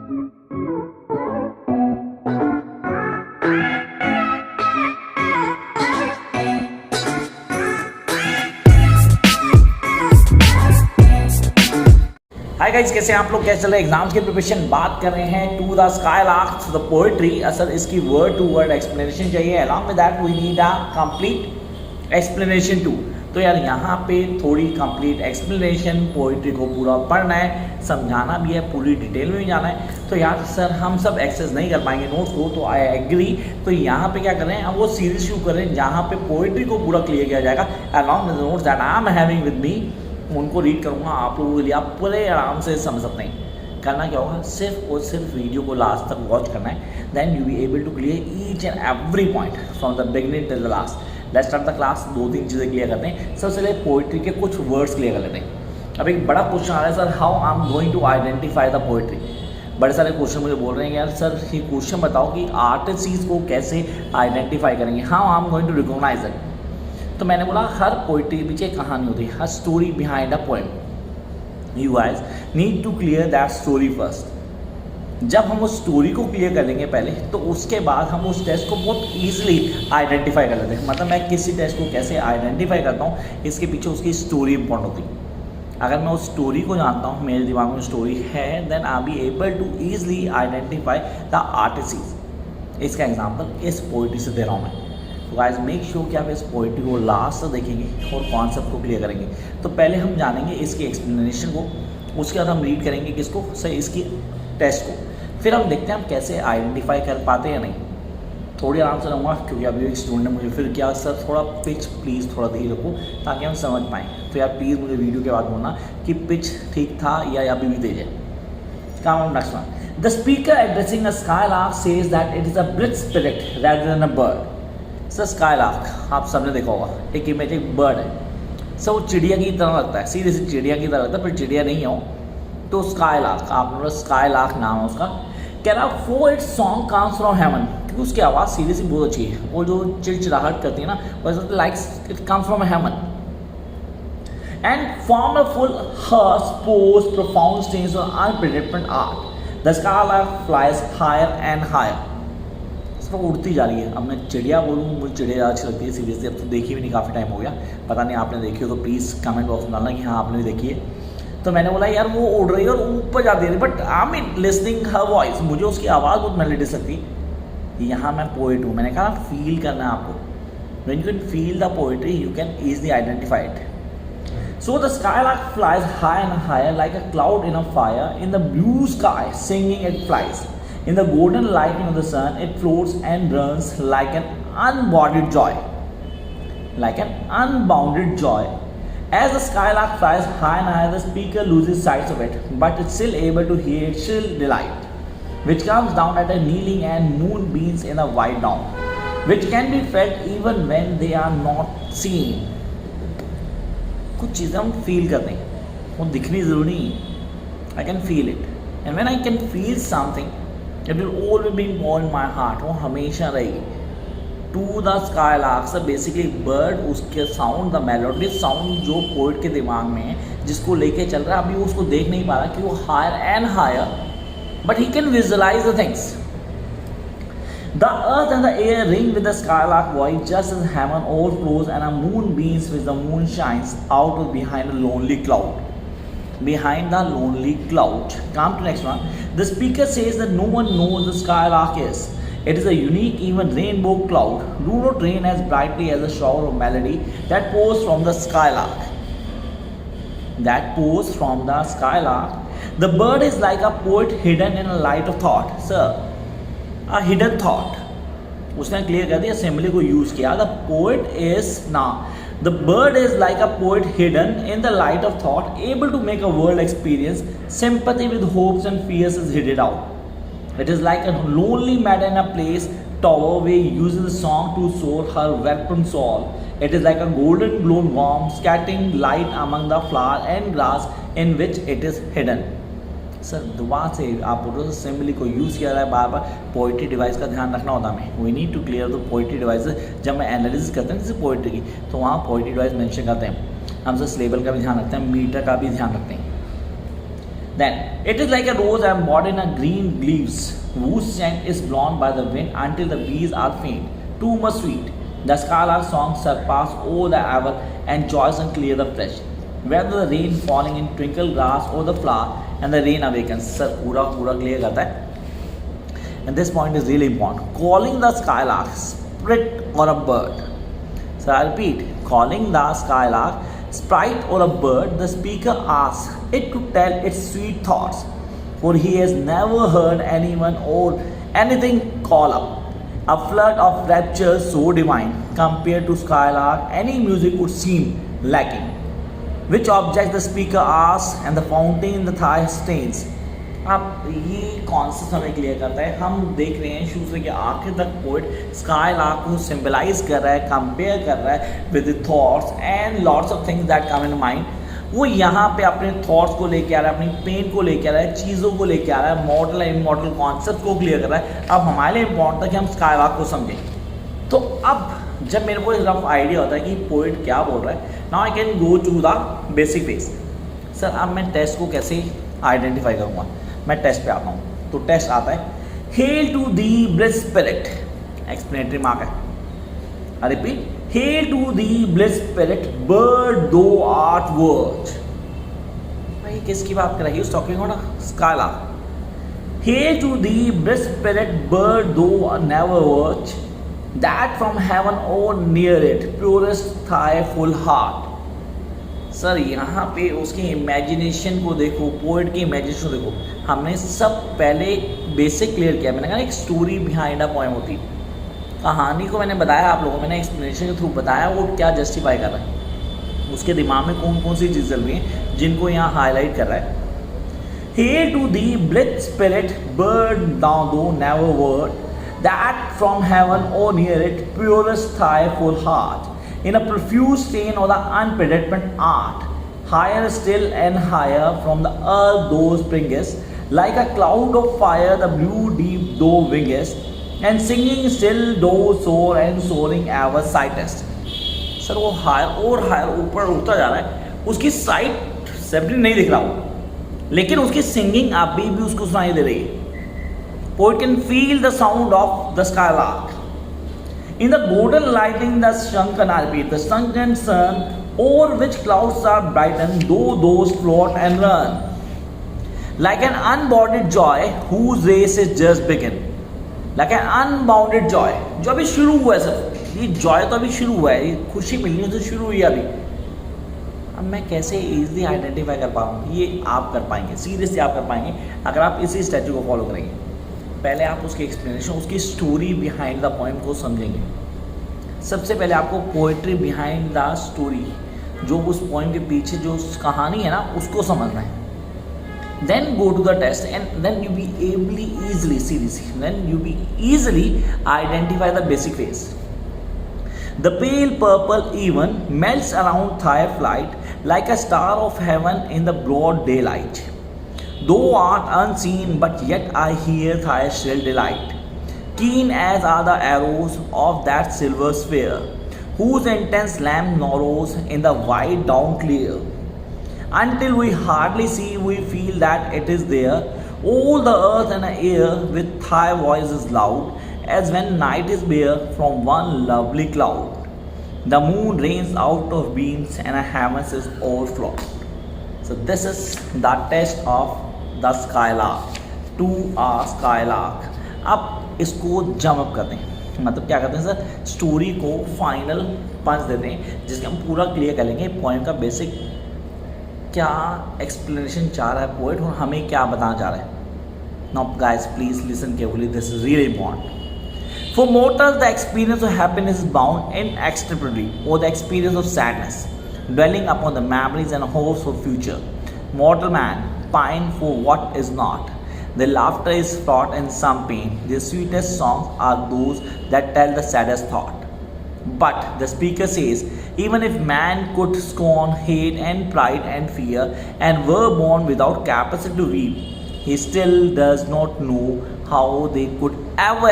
Hi guys, कैसे हैं आप लोग? कैसे चल रहे एग्जाम्स की प्रिपरेशन? बात कर रहे हैं to the skylark the poetry. असल इसकी वर्ड टू वर्ड एक्सप्लेनेशन चाहिए। Along with that we need a complete explanation too. तो यार यहाँ पे थोड़ी कंप्लीट एक्सप्लेनेशन, पोइट्री को पूरा पढ़ना है, समझाना भी है, पूरी डिटेल में भी जाना है। तो यार सर हम सब एक्सेस नहीं कर पाएंगे नोट्स को, तो आई एग्री। तो यहाँ पे क्या कर रहे हैं, हम वो सीरीज शुरू कर रहे हैं जहाँ पे पोइट्री को पूरा क्लियर किया जाएगा along with notes that I am having with me. उनको रीड करूँगा आप लोगों के लिए, आप पूरे आराम से समझ सकते हैं। करना क्या होगा, सिर्फ और सिर्फ वीडियो को लास्ट तक वॉच करना है, then you be able to clear each and every point from the beginning till the last. Let's start the class. 2-3 चीज़ें क्लियर करते हैं। सबसे पहले पोइट्री के कुछ वर्ड्स क्लियर कर लेते हैं। अब एक बड़ा क्वेश्चन आ रहा है, sir how I am going to identify the poetry. बड़े सारे क्वेश्चन मुझे बोल रहे हैं यार सर ये क्वेश्चन बताओ कि आर्टिस्ट को कैसे आइडेंटिफाई करेंगे, how I am going to recognise it. तो मैंने बोला हर पोइट्री के पीछे कहानी होती है, हर story behind a poem. You guys need to clear that story first. जब हम उस स्टोरी को क्लियर कर लेंगे पहले, तो उसके बाद हम उस टेक्स्ट को बहुत ईजिली आइडेंटिफाई कर लेते हैं। मतलब मैं किसी टेक्स्ट को कैसे आइडेंटिफाई करता हूँ, इसके पीछे उसकी स्टोरी इंपॉर्टेंट होती है। अगर मैं उस स्टोरी को जानता हूँ, मेरे दिमाग में स्टोरी है, then I be able to easily identify the artist. इसका एग्जाम्पल इस पोइट्री से दे रहा हूँ मैं। तो गाइस मेक श्योर कि आप इस पोइट्री को लास्ट तक देखेंगे और कॉन्सेप्ट को क्लियर करेंगे। तो पहले हम जानेंगे इसकी एक्सप्लेनेशन को, उसके बाद हम रीड करेंगे किसको, सर इसकी टेक्स्ट को। फिर हम देखते हैं हम कैसे आइडेंटिफाई कर पाते हैं या नहीं। थोड़ी आराम से रहूँगा क्योंकि अभी एक स्टूडेंट ने मुझे फिर किया, सर थोड़ा पिच प्लीज़ थोड़ा धीरे रखो ताकि हम समझ पाएँ। तो यार प्लीज़ मुझे वीडियो के बाद बोलना कि पिच ठीक था या अभी भी तेज है। काम on next one. The speaker addressing a skylark says that it is a blithe spirit rather than a bird. Sir skylark आप सबने देखा होगा, एक इमेज एक बर्ड है। सर वो चिड़िया की तरह लगता है, सीधे से चिड़िया की तरह लगता है, पर चिड़िया नहीं हो। तो स्काईलार्क आपने स्काईलार्क नाम है उसका। कह रहा for its song comes from heaven, क्योंकि उसकी आवाज़ सीधी सी बहुत अच्छी है। वो जो चिड़चिड़ाहट करती है ना, वैसे like it comes from heaven and formful hers pose profound stains on unpredictable art. The skylark flies higher and higher. वो उड़ती जा रही है। अब मैं चिड़िया बोलूँ, मुझे चिड़िया अच्छी लगती है सीरियसली। अब तो देखी भी नहीं, काफ़ी टाइम हो गया, पता नहीं आपने देखी हो तो प्लीज़ कमेंट बॉक्स में डालना कि हाँ आपने भी देखी है। तो मैंने बोला यार वो उड़ रही है और ऊपर जाती है, but I mean listening her voice, मुझे उसकी आवाज़ बहुत मेलोडियस लगती है। यहाँ मैं पोइट हूँ, मैंने कहा फील करना है आपको। When you can feel the poetry you can easily identify it. So the skylark flies higher and higher like a cloud in a fire. In the blue sky, singing it flies. In the golden lighting of the sun, it floats and runs like an unbounded joy. Like an unbounded joy. As the skylark flies high and higher, the speaker loses sight of it, but it's still able to hear its shrill delight, which comes down at a kneeling and moonbeams in a white dawn, which can be felt even when they are not seen. कुछ चीज़ें हम feel करते हैं, वो दिखनी ज़रूरी नहीं है। I can feel it, and when I can feel something it will always be more in my heart, वो हमेशा रहेगी। To the skylark sir basically bird, उसके साउंड, द मेलोडियस साउंड जो पोइट के दिमाग में है, जिसको लेके चल रहा है। अभी वो उसको देख नहीं पा रहा कि वो higher and higher, but he can visualise the things. The earth and the air ring with the skylark voice, just as heaven overflows and a moon beams which the moon shines out of behind a lonely cloud. Behind the lonely cloud. Come to next one. The speaker says that no one knows the skylark is. It is a unique, even rainbow cloud. Do not rain as brightly as a shower of melody that pours from the skylark. That pours from the skylark. The bird is like a poet hidden in a light of thought. Sir. A hidden thought. उसने clear कर दिया, assembly को use किया। The poet is ना, the bird is like a poet hidden in the light of thought, able to make a world experience, sympathy with hopes and fears is hided out. It is like a lonely maid in a place tower way uses the song to soar her weapon soul. It is like a golden blown worm scattering light among the flower and grass in which it is hidden. Sir दोबारा से आप बोलो assembly को use किया रहा है बार बार। Poetry device का ध्यान रखना होता है हमें। We need to clear the poetry devices. जब मैं एनालिसिस करते हैं जैसे पोइट्री की, तो वहाँ पोइट्री डिवाइस मेंशन करते हैं। हम सर सिलेबल का भी ध्यान रखते हैं, मीटर का भी ध्यान रखते हैं। Then it is like a rose embodied in a green leaves, whose scent is blown by the wind until the bees are faint. Too much sweet. The skylark song surpass all the ever and joys and clear the fresh. Whether the rain falling in twinkle grass or the flower and the rain awakens. Sir पूरा clear करता है. And this point is really important. Calling the skylark sprite or a bird. So I repeat, calling the skylark sprite or a bird, the speaker asks it to tell its sweet thoughts, for he has never heard anyone or anything call up. A flood of rapture so divine, compared to skylark, any music would seem lacking. Which object the speaker asks, and the fountain in the thigh stains. अब ये concept हमें clear करता है. हम देख रहे हैं शुरू से कि आखिर तक पोइट स्काईलार्क को सिंबलाइज कर रहा है, कंपेयर कर रहा है with thoughts and lots of things that come in mind. वो यहाँ पे अपने थॉट्स को लेके आ रहा है, अपनी पेन को लेके आ रहा है, चीज़ों को लेके आ रहा है, मॉडल एंड इमॉर्टल कॉन्सेप्ट को क्लियर कर रहा है. अब हमारे लिए इम्पॉर्टेंट था कि हम स्काईलार्क को समझें. तो अब जब मेरे को एक रफ आइडिया होता है कि पोइट क्या बोल रहा है, now I can go to the basic phase. Sir अब मैं टेस्ट को कैसे आइडेंटिफाई करूँगा. मैं टेस्ट पे आता हूँ. तो टेस्ट आता है, hail to thee blithe spirit, explanatory mark है. I repeat, hail to thee blithe spirit bird thou art wert. भाई किसकी बात कर रही है? Talking on skylark. Hail to thee blithe spirit bird thou never wert, that from heaven or near it, purest thy full heart. Sir यहाँ पे उसकी imagination को देखो, पोइट की इमेजिनेशन को देखो. हमने सब पहले बेसिक क्लियर किया. मैंने कहा एक स्टोरी बिहाइंड अ पोएम होती है. कहानी को मैंने बताया आप लोगों को, मैंने एक्सप्लेनेशन के थ्रू बताया वो क्या जस्टिफाई कर रहा है, उसके दिमाग में कौन कौन सी चीज़ चल रही हैं जिनको यहाँ हाईलाइट कर रहा है. Hail to thee, blitz spirit, bird thou do never word, that from heaven or near it, purest thy full heart, in a profuse strain of the unpredictable art, higher still and higher from the earth thou springest, like a cloud of fire the blue deep thou wingest, and singing still thou soar and soaring ever sightest. Sir वो higher और higher ऊपर उठता जा रहा है, उसकी site separate नहीं दिख रहा हो, लेकिन उसकी सिंगिंग अभी भी उसको सुनाई दे रही है. Poet can feel the sound of the skylark. In the golden lighting, the sunken, I repeat, the sunken sun, over which clouds are brightened, though those float and run. Like an unbounded joy, whose race is just begin. Like an unbounded joy, जो अभी शुरू हुआ है sir. ये Joy तो अभी शुरू हुआ है, ये खुशी मिलनी है तो शुरू हुई अभी. अब मैं कैसे इजीली आइडेंटिफाई कर पाऊँ? ये आप कर पाएंगे, सीरियसली आप कर पाएंगे अगर आप इसी स्टैचू को फॉलो करेंगे. पहले आप उसकी एक्सप्लेनेशन, उसकी स्टोरी बिहाइंड द पोएम को समझेंगे. सबसे पहले आपको पोएट्री बिहाइंड द स्टोरी, जो उस पोएम के पीछे जो कहानी है ना, उसको समझना है. Then go to the test and then you be able easily seriously then you be easily identify the basic phase. The pale purple even melts around thy flight like a star of heaven in the broad daylight. Thou art unseen, but yet I hear thy shrill delight. Keen as are the arrows of that silver sphere, whose intense lamp narrows in the wide dawn clear. Until we hardly see, we feel that it is there. All the earth and the air with thy voice is loud, as when night is bare from one lovely cloud. The moon rains out of beams and a heaven is overflowed. So this is the test of the skylark, to a skylark. अब इसको जम up करते हैं, मतलब क्या करते हैं sir, story को फाइनल पंच देते हैं जिसके हम पूरा क्लियर कर लेंगे पोएम का बेसिक क्या एक्सप्लेनेशन चाह रहा है पोएट और हमें क्या बताना चाह रहा है. Now guys, please listen carefully. This is really important. For mortals, the experience of happiness is bound inextricably, or the experience of sadness, dwelling upon the memories and hopes for future. Mortal man pine for what is not. Their laughter is fraught in some pain. Their sweetest songs are those that tell the saddest thought. But the speaker says, even if man could scorn, hate, and pride and fear, and were born without capacity to weep, he still does not know how they could ever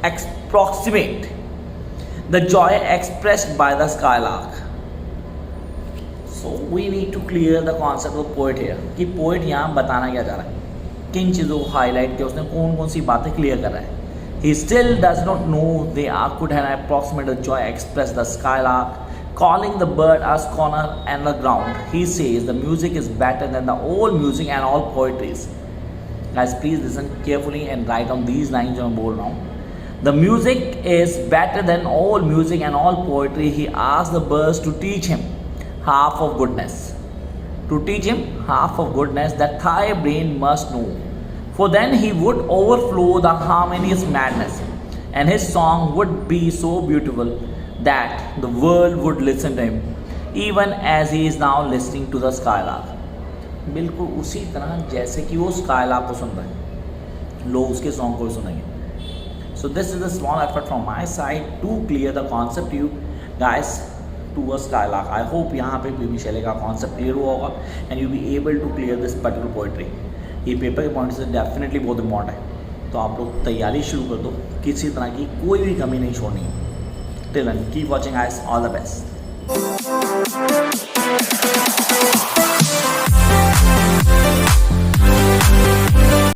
approximate the joy expressed by the skylark. So we need to clear the concept of poet here कि poet यहाँ बताना क्या चाह रहा है, किन चीज़ों को हाईलाइट किया उसने, कौन कौन सी बातें क्लियर कर रहा है. He still does not know they could have approximated joy expressed the skylark, calling the bird as corner and the ground. He says the music is better than the all music and all poetries. Guys, please listen carefully and write on these lines जो मैं बोल रहा हूँ. The music is better than all music and all poetry. He asked the birds to teach him half of goodness. To teach him half of goodness that thy brain must know. For then he would overflow the harmonious madness, and his song would be so beautiful that the world would listen to him, even as he is now listening to the skylark. बिल्कुल उसी तरह जैसे कि वो skylark को सुन रहे हैं, लोग उसके सॉन्ग को सुनेंगे. So this is a small effort from my side to clear the concept to you guys to a skylark. I hope यहाँ पे पी शैले का कॉन्सेप्ट क्लियर हुआ होगा and you be able to clear this particular poetry. ये paper के point से definitely बहुत important है, तो आप लोग तैयारी शुरू कर दो, किसी तरह की कोई भी कमी नहीं छोड़नी है. Till then keep watching guys, all the best.